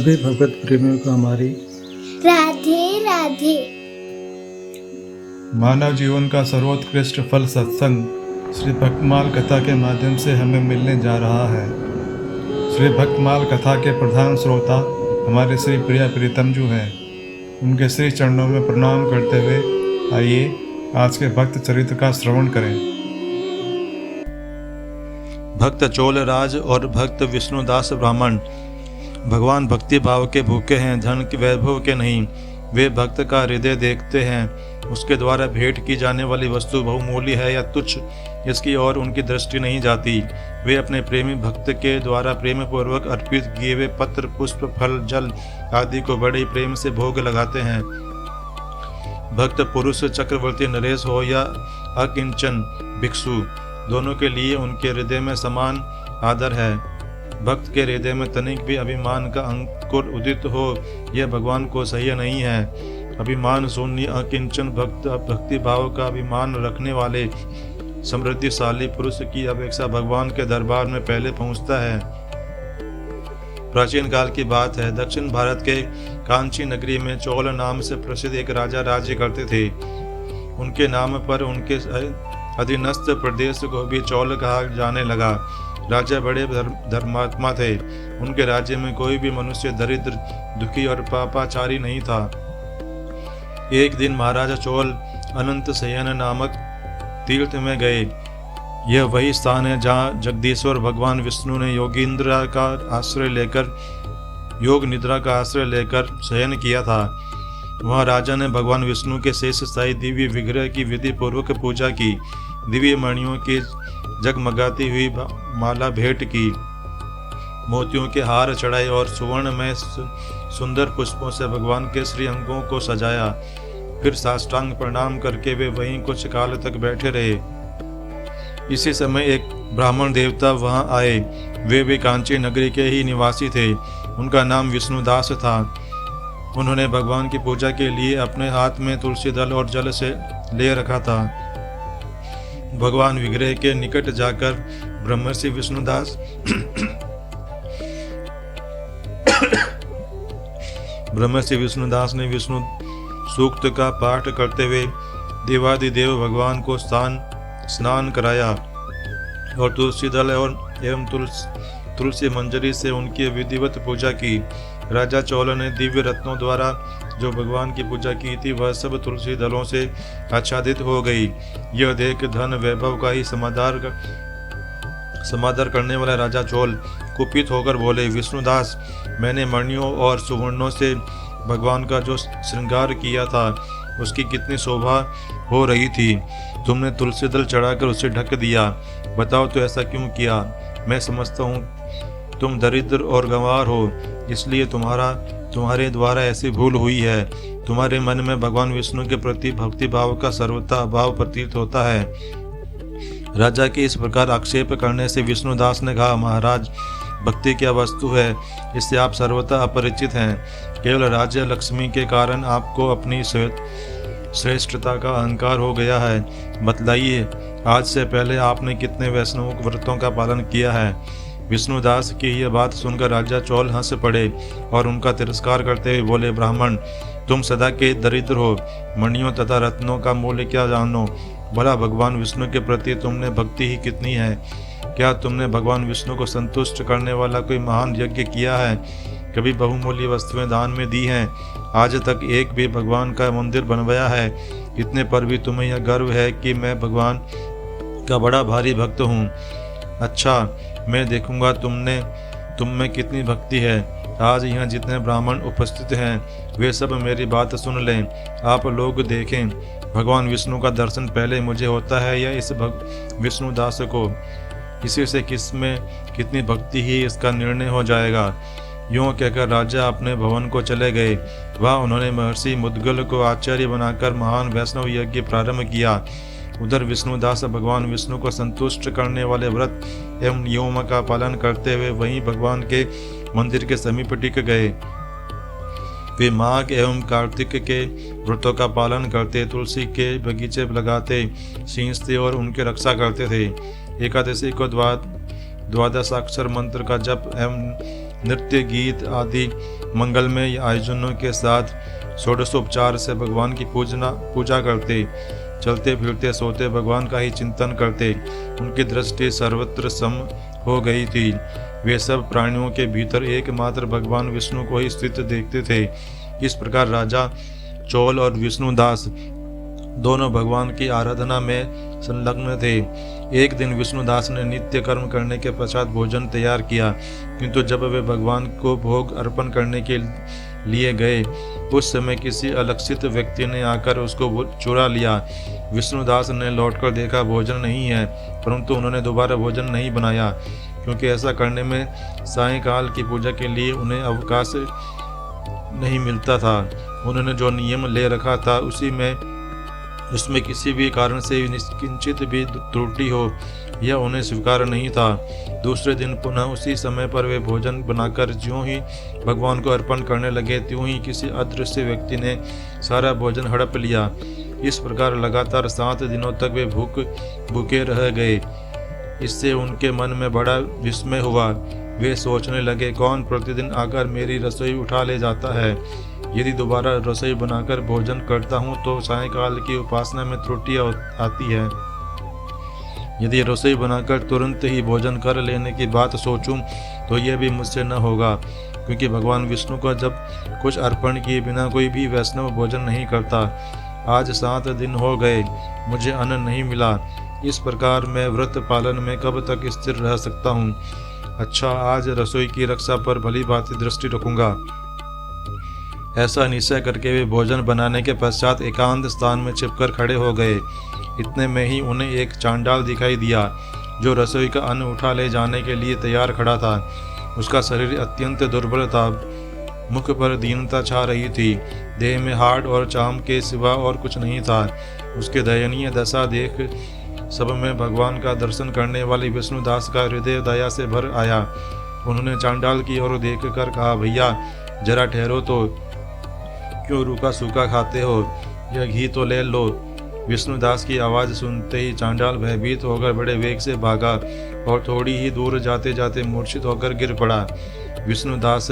सभी भगवत प्रेमियों को हमारी राधे राधे। मानव जीवन का सर्वोत्कृष्ट फल सत्संग श्री भक्तमाल कथा के माध्यम से हमें मिलने जा रहा है। श्री भक्तमाल कथा के प्रधान श्रोता हमारे श्री प्रिया प्रीतम जी हैं। उनके श्री चरणों में प्रणाम करते हुए आइए आज के भक्त चरित्र का श्रवण करें। भक्त चोलराज और भक्त विष्णुदास ब्राह्मण भगवान भक्ति भाव के भूखे हैं, धन के वैभव के नहीं। वे भक्त का हृदय देखते हैं, उसके द्वारा भेंट की जाने वाली वस्तु बहुमूल्य है या तुच्छ, इसकी ओर उनकी दृष्टि नहीं जाती। वे अपने प्रेमी भक्त के द्वारा प्रेम पूर्वक अर्पित किए हुए पत्र, पुष्प, फल, जल आदि को बड़े प्रेम से भोग लगाते हैं। भक्त पुरुष चक्रवर्ती नरेश हो या अकिंचन भिक्षु, दोनों के लिए उनके हृदय में समान आदर है। भक्त के हृदय में तनिक भी अभिमान का अंकुर उदित हो, यह भगवान को सह्य नहीं है। अभिमान शून्य अकिंचन भक्त भक्ति भाव का अभिमान रखने वाले समृद्धिशाली पुरुष की अपेक्षा भगवान के दरबार में पहले पहुंचता है। प्राचीन काल की बात है, दक्षिण भारत के कांची नगरी में चोल नाम से प्रसिद्ध एक राजा राज्य करते थे। उनके नाम पर उनके अधीनस्थ प्रदेश को भी चोल कहा जाने लगा। राजा बड़े धर्मात्मा थे। उनके राज्य में कोई भी मनुष्य दरिद्र, दुखी और पापाचारी नहीं था। एक दिन महाराजा चोल अनंत शयन नामक तीर्थ में गए। यह वही स्थान है जहाँ जगदीश्वर भगवान विष्णु ने योग निद्रा का आश्रय लेकर शयन किया था। वहाँ राजा ने भगवान विष्णु के शेष शाही दिव्य विग्रह की विधि पूर्वक पूजा की, दिव्य मणियों की जगमगाती हुई माला भेंट की, मोतियों के हार चढ़ाए और सुवर्ण में सुंदर पुष्पों से भगवान के श्री अंगों को सजाया। फिर साष्टांग प्रणाम करके वे वहीं कुछ काल तक बैठे रहे। इसी समय एक ब्राह्मण देवता वहां आए। वे भी कांची नगरी के ही निवासी थे। उनका नाम विष्णुदास था। उन्होंने भगवान की पूजा के लिए अपने हाथ में तुलसी दल और जल से ले रखा था। भगवान विग्रह के निकट जाकर ब्रह्मर्षि विष्णुदास ने विष्णु सूक्त का पाठ करते हुए देवादिदेव भगवान को स्नान कराया और तुलसी दल एवं तुलसी मंजरी से उनकी विधिवत पूजा की। राजा चोल ने दिव्य रत्नों द्वारा जो भगवान की पूजा की थी वह सब तुलसी दलों से आच्छादित हो गई। यह देख धन वैभव का ही समादर करने वाला राजा चोल कुपित होकर बोले, विष्णुदास, मैंने मणियों और सुवर्णों से भगवान का जो श्रृंगार किया था उसकी कितनी शोभा हो रही थी। तुमने तुलसी दल चढ़ाकर उसे ढक दिया। बताओ तो ऐसा क्यों किया? मैं समझता हूँ तुम दरिद्र और गंवार हो, इसलिए तुम्हारे द्वारा ऐसी भूल हुई है। तुम्हारे मन में भगवान विष्णु के प्रति भक्ति भाव का सर्वथा अभाव प्रतीत होता है। राजा के इस प्रकार आक्षेप करने से विष्णुदास ने कहा, महाराज, भक्ति क्या वस्तु है, इससे आप सर्वथा अपरिचित हैं। केवल राज्य लक्ष्मी के कारण आपको अपनी श्रेष्ठता का अहंकार हो गया है। बतलाइए, आज से पहले आपने कितने वैष्णव व्रतों का पालन किया है? विष्णुदास की यह बात सुनकर राजा चोल हंस पड़े और उनका तिरस्कार करते हुए बोले, ब्राह्मण, तुम सदा के दरिद्र हो, मणियों तथा रत्नों का मूल्य क्या जानो? भला भगवान विष्णु के प्रति तुमने भक्ति ही कितनी है? क्या तुमने भगवान विष्णु को संतुष्ट करने वाला कोई महान यज्ञ किया है? कभी बहुमूल्य वस्तुएं दान में दी हैं? आज तक एक भी भगवान का मंदिर बनवाया है? इतने पर भी तुम्हें यह गर्व है कि मैं भगवान का बड़ा भारी भक्त हूँ। अच्छा, मैं देखूंगा तुम में कितनी भक्ति है। आज यहाँ जितने ब्राह्मण उपस्थित हैं वे सब मेरी बात सुन लें। आप लोग देखें, भगवान विष्णु का दर्शन पहले मुझे होता है या इस विष्णुदास को? इसी से किसमें कितनी भक्ति ही इसका निर्णय हो जाएगा। यूँ कहकर राजा अपने भवन को चले गए। वहाँ उन्होंने महर्षि मुद्गल को आचार्य बनाकर महान वैष्णव यज्ञ प्रारंभ किया। उधर विष्णुदास भगवान विष्णु को संतुष्ट करने वाले व्रत एवं नियमों का पालन करते हुए वहीं भगवान के मंदिर के समीप टिक गए। वे माघ एवं कार्तिक के व्रतों का पालन करते, तुलसी के बगीचे लगाते, सींचते और उनकी रक्षा करते थे। एकादशी को द्वादशाक्षर मंत्र का जप एवं नृत्य, गीत आदि मंगलमय आयोजनों के साथ षोडशोपचार से भगवान की पूजा करते, चलते फिरते सोते भगवान का ही चिंतन करते। उनकी दृष्टि सर्वत्र सम हो गई थी। वे सब प्राणियों के भीतर एकमात्र भगवान विष्णु को ही स्थित देखते थे। इस प्रकार राजा चोल और विष्णुदास दोनों भगवान की आराधना में संलग्न थे। एक दिन विष्णुदास ने नित्य कर्म करने के पश्चात भोजन तैयार किया, किंतु जब वे भगवान को भोग अर्पण करने के लिए गए, उस समय किसी अलक्षित व्यक्ति ने आकर उसको चुरा लिया। विष्णुदास ने लौटकर देखा भोजन नहीं है, परंतु उन्होंने दोबारा भोजन नहीं बनाया, क्योंकि ऐसा करने में सायंकाल की पूजा के लिए उन्हें अवकाश नहीं मिलता था। उन्होंने जो नियम ले रखा था उसमें किसी भी कारण से किंचित भी त्रुटि हो यह उन्हें स्वीकार नहीं था। दूसरे दिन पुनः उसी समय पर वे भोजन बनाकर ज्यों ही भगवान को अर्पण करने लगे, त्यों ही किसी अदृश्य व्यक्ति ने सारा भोजन हड़प लिया। इस प्रकार लगातार 7 दिनों तक वे भूखे रह गए। इससे उनके मन में बड़ा विस्मय हुआ। वे सोचने लगे, कौन प्रतिदिन आकर मेरी रसोई उठा ले जाता है? यदि दोबारा रसोई बनाकर भोजन करता हूँ तो सायंकाल की उपासना में त्रुटि आती है। यदि रसोई बनाकर तुरंत ही भोजन कर लेने की बात सोचूं तो यह भी मुझसे न होगा, क्योंकि भगवान विष्णु को जब कुछ अर्पण किए बिना कोई भी वैष्णव भोजन नहीं करता। आज 7 दिन हो गए, मुझे अन्न नहीं मिला। इस प्रकार मैं व्रत पालन में कब तक स्थिर रह सकता हूँ? अच्छा, आज रसोई की रक्षा पर भली भांति दृष्टि रखूंगा। ऐसा निश्चय करके वे भोजन बनाने के पश्चात एकांत स्थान में छिपकर खड़े हो गए। इतने में ही उन्हें एक चांडाल दिखाई दिया, जो रसोई का अन्न उठा ले जाने के लिए तैयार खड़ा था। उसका शरीर अत्यंत दुर्बल था, मुख पर दीनता छा रही थी, देह में हाड़ और चाम के सिवा और कुछ नहीं था। उसके दयनीय दशा देख सब में भगवान का दर्शन करने वाले विष्णुदास का हृदय दया से भर आया। उन्होंने चांडाल की ओर देखकर कहा, भैया जरा ठहरो तो, क्यों रूखा सूखा खाते हो? यह घी तो ले लो। विष्णुदास की आवाज़ सुनते ही चांडाल भयभीत होकर बड़े वेग से भागा और थोड़ी ही दूर जाते जाते मूर्छित होकर गिर पड़ा। विष्णुदास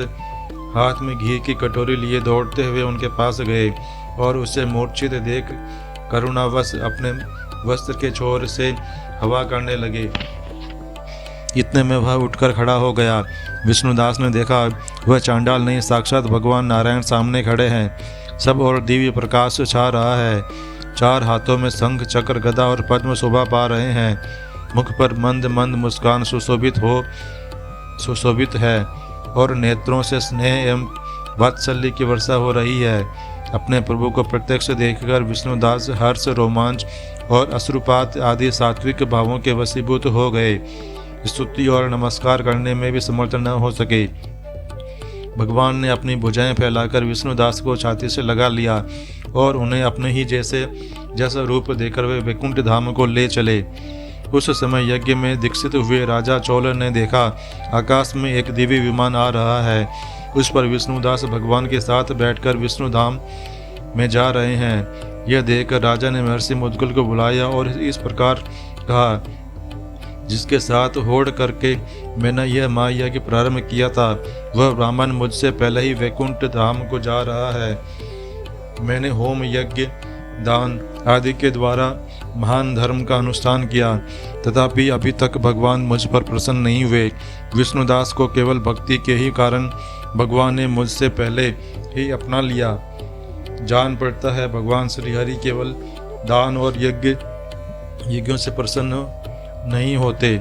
हाथ में घी की कटोरी लिए दौड़ते हुए उनके पास गए और उसे मूर्छित देख करुणावश अपने वस्त्र के छोर से हवा करने लगे। इतने में वह उठकर खड़ा हो गया। विष्णुदास ने देखा वह चांडाल नहीं, साक्षात भगवान नारायण सामने खड़े हैं। सब और दिव्य प्रकाश छा रहा है। 4 हाथों में शंख, चक्र, गदा और पद्म शोभा पा रहे हैं। मुख पर मंद मंद मुस्कान सुशोभित है और नेत्रों से स्नेह एवं वात्सल्य की वर्षा हो रही है। अपने प्रभु को प्रत्यक्ष देखकर विष्णुदास हर्ष, रोमांच और अश्रुपात आदि सात्विक भावों के वशीभूत हो गए। स्तुति और नमस्कार करने में भी समर्थ न हो सके। भगवान ने अपनी भुजाएं फैलाकर विष्णुदास को छाती से लगा लिया और उन्हें अपने ही जैसा रूप देकर वे वैकुंठ धाम को ले चले। उस समय यज्ञ में दीक्षित हुए राजा चोल ने देखा आकाश में एक दिव्य विमान आ रहा है। उस पर विष्णुदास भगवान के साथ बैठकर विष्णु धाम में जा रहे हैं। यह देखकर राजा ने महर्षि मुद्गल को बुलाया और इस प्रकार कहा, जिसके साथ होड़ करके मैंने यह महायज्ञ प्रारंभ किया था, वह ब्राह्मण मुझसे पहले ही वैकुंठ धाम को जा रहा है। मैंने होम, यज्ञ, दान आदि के द्वारा महान धर्म का अनुष्ठान किया, तथापि अभी तक भगवान मुझ पर प्रसन्न नहीं हुए। विष्णुदास को केवल भक्ति के ही कारण भगवान ने मुझसे पहले ही अपना लिया। जान पड़ता है भगवान श्री हरि केवल दान और यज्ञों से प्रसन्न नहीं होते,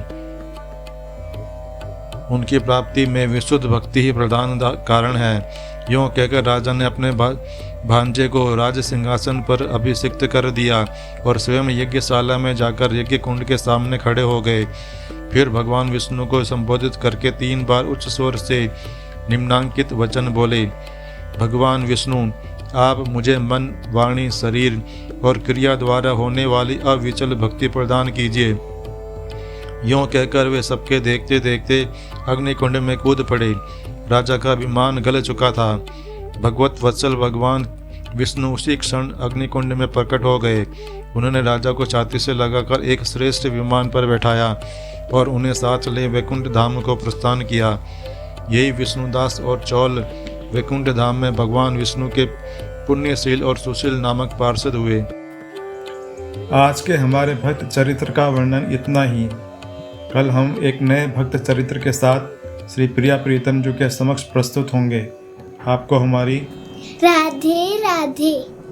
उनकी प्राप्ति में विशुद्ध भक्ति ही प्रधान कारण है। यूँ कहकर राजा ने अपने भांजे को राज सिंहासन पर अभिषिक्त कर दिया और स्वयं यज्ञशाला में जाकर यज्ञ कुंड के सामने खड़े हो गए। फिर भगवान विष्णु को संबोधित करके 3 बार उच्च स्वर से निम्नांकित वचन बोले, भगवान विष्णु, आप मुझे मन, वाणी, शरीर और क्रिया द्वारा होने वाली अविचल भक्ति प्रदान कीजिए। यूँ कहकर वे सबके देखते देखते अग्निकुंड में कूद पड़े। राजा का विमान गल चुका था। भगवत वत्सल भगवान विष्णु उसी क्षण अग्निकुंड में प्रकट हो गए। उन्होंने राजा को छाती से लगाकर एक श्रेष्ठ विमान पर बैठाया और उन्हें साथ ले वैकुंठ धाम को प्रस्थान किया। यही विष्णुदास और चौल वैकुंठ धाम में भगवान विष्णु के पुण्यशील और सुशील नामक पार्षद हुए। आज के हमारे भक्त चरित्र का वर्णन इतना ही। कल हम एक नए भक्त चरित्र के साथ श्री प्रिया प्रीतम जी के समक्ष प्रस्तुत होंगे। आपको हमारी राधे राधे।